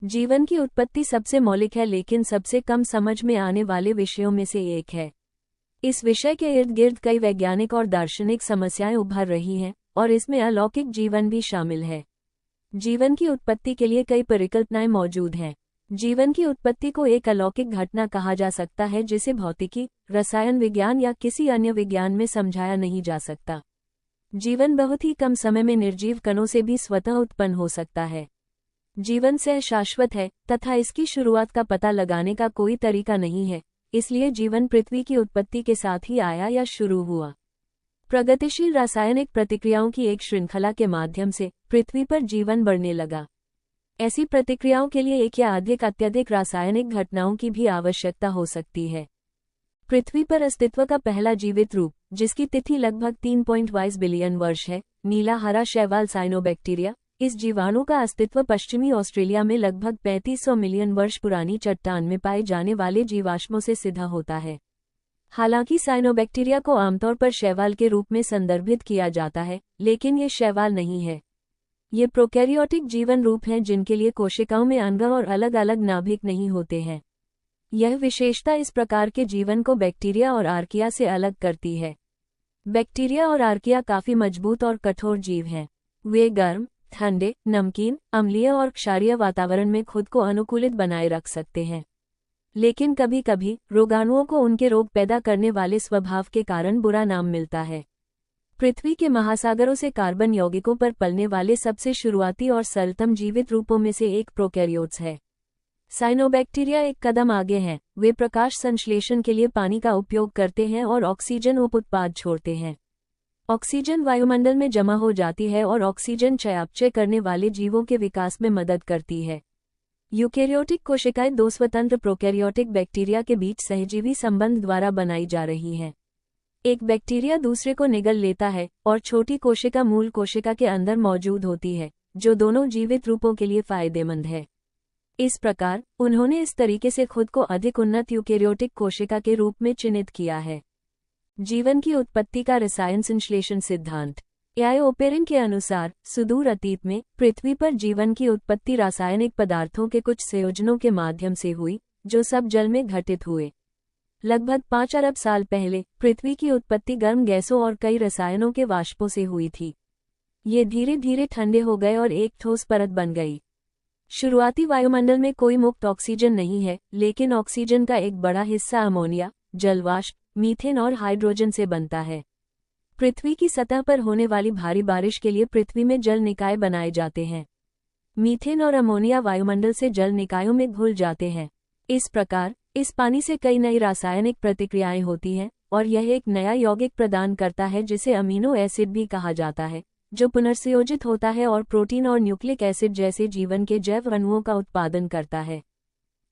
जीवन की उत्पत्ति सबसे मौलिक है लेकिन सबसे कम समझ में आने वाले विषयों में से एक है। इस विषय के इर्द गिर्द कई वैज्ञानिक और दार्शनिक समस्याएं उभर रही हैं और इसमें अलौकिक जीवन भी शामिल है। जीवन की उत्पत्ति के लिए कई परिकल्पनाएं मौजूद हैं। जीवन की उत्पत्ति को एक अलौकिक घटना कहा जा सकता है जिसे भौतिकी, रसायन विज्ञान या किसी अन्य विज्ञान में समझाया नहीं जा सकता। जीवन बहुत ही कम समय में निर्जीव कणों से भी स्वतः उत्पन्न हो सकता है। जीवन सह शाश्वत है तथा इसकी शुरुआत का पता लगाने का कोई तरीका नहीं है, इसलिए जीवन पृथ्वी की उत्पत्ति के साथ ही आया या शुरू हुआ। प्रगतिशील रासायनिक प्रतिक्रियाओं की एक श्रृंखला के माध्यम से पृथ्वी पर जीवन बढ़ने लगा। ऐसी प्रतिक्रियाओं के लिए एक या अधिक अत्यधिक रासायनिक घटनाओं की भी आवश्यकता हो सकती है। पृथ्वी पर अस्तित्व का पहला जीवित रूप, जिसकी तिथि लगभग 3.22 बिलियन वर्ष है, नीला हरा शैवाल साइनोबैक्टीरिया। इस जीवाणु का अस्तित्व पश्चिमी ऑस्ट्रेलिया में लगभग 3500 मिलियन वर्ष पुरानी चट्टान में पाए जाने वाले जीवाश्मों से सिद्ध होता है। हालांकि साइनोबैक्टीरिया को आमतौर पर शैवाल के रूप में संदर्भित किया जाता है, लेकिन ये शैवाल नहीं है। ये प्रोकैरियोटिक जीवन रूप हैं जिनके लिए कोशिकाओं में अंग और अलग अलग नाभिक नहीं होते हैं। यह विशेषता इस प्रकार के जीवन को बैक्टीरिया और आर्किया से अलग करती है। बैक्टीरिया और आर्किया काफी मजबूत और कठोर जीव हैं। वे गर्म, ठंडे, नमकीन, अम्लीय और क्षारीय वातावरण में खुद को अनुकूलित बनाए रख सकते हैं। लेकिन कभी कभी रोगाणुओं को उनके रोग पैदा करने वाले स्वभाव के कारण बुरा नाम मिलता है। पृथ्वी के महासागरों से कार्बन यौगिकों पर पलने वाले सबसे शुरुआती और सरलतम जीवित रूपों में से एक प्रोकैरियोट्स है। साइनोबैक्टीरिया एक कदम आगे हैं। वे प्रकाश संश्लेषण के लिए पानी का उपयोग करते हैं और ऑक्सीजन उप-उत्पाद छोड़ते हैं। ऑक्सीजन वायुमंडल में जमा हो जाती है और ऑक्सीजन चयापचय करने वाले जीवों के विकास में मदद करती है। यूकेरियोटिक कोशिकाएं दो स्वतंत्र प्रोकैरियोटिक बैक्टीरिया के बीच सहजीवी संबंध द्वारा बनाई जा रही हैं। एक बैक्टीरिया दूसरे को निगल लेता है और छोटी कोशिका मूल कोशिका के अंदर मौजूद होती है, जो दोनों जीवित रूपों के लिए फायदेमंद है। इस प्रकार उन्होंने इस तरीके से खुद को अधिक उन्नत यूकेरियोटिक कोशिका के रूप में चिन्हित किया है। जीवन की उत्पत्ति का रसायन संश्लेषण सिद्धांत। एआई ओपेरिन के अनुसार सुदूर अतीत में पृथ्वी पर जीवन की उत्पत्ति रासायनिक पदार्थों के कुछ संयोजनों के माध्यम से हुई, जो सब जल में घटित हुए। लगभग 5 अरब साल पहले पृथ्वी की उत्पत्ति गर्म गैसों और कई रसायनों के वाष्पों से हुई थी। ये धीरे धीरे ठंडे हो गए और एक ठोस परत बन गई। शुरुआती वायुमंडल में कोई मुक्त ऑक्सीजन नहीं है, लेकिन ऑक्सीजन का एक बड़ा हिस्सा अमोनिया, जलवाष्प, मीथेन और हाइड्रोजन से बनता है। पृथ्वी की सतह पर होने वाली भारी बारिश के लिए पृथ्वी में जल निकाय बनाए जाते हैं। मीथेन और अमोनिया वायुमंडल से जल निकायों में घुल जाते हैं। इस प्रकार इस पानी से कई नई रासायनिक प्रतिक्रियाएं होती हैं और यह एक नया यौगिक प्रदान करता है जिसे अमीनो एसिड भी कहा जाता है, जो पुनर्संयोजित होता है और प्रोटीन और न्यूक्लिक एसिड जैसे जीवन के जैव अणुओं का उत्पादन करता है।